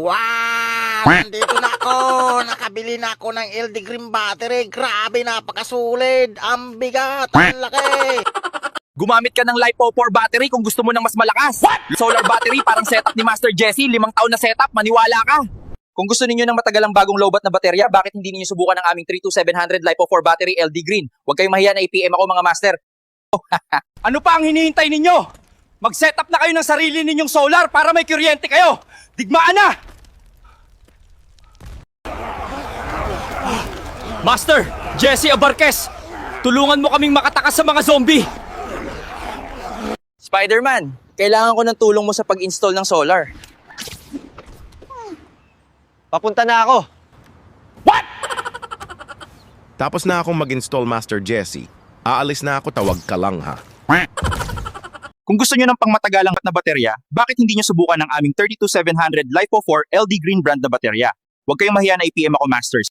Wow! Nandito na ako! Nakabili na ako ng LD Green battery. Grabe, napakasulid. Ang bigat, ang laki. Gumamit ka ng LiPo4 battery kung gusto mo ng mas malakas. What? Solar battery parang setup ni Master Jesse, 5 taon na setup, maniwala ka. Kung gusto ninyo ng matagalang bagong lowbat na baterya, bakit hindi niyo subukan ang aming 32700 LiPo4 battery LD Green? Huwag kayong mahiya na i-PM ako mga master. Ano pa ang hinihintay ninyo? Mag-setup na kayo ng sarili ninyong solar para may kuryente kayo. Digmaan na! Master, Jesse Abarquez, tulungan mo kaming makatakas sa mga zombie. Spider-Man, kailangan ko ng tulong mo sa pag-install ng solar. Papunta na ako. Tapos na akong mag-install, Master Jesse. Aalis na ako, tawag ka lang ha. Kung gusto nyo ng pangmatagalang na baterya, bakit hindi nyo subukan ang aming 32700 LiPo4 LD Green brand na baterya? Huwag kayong mahiya na i-PM ako, Masters.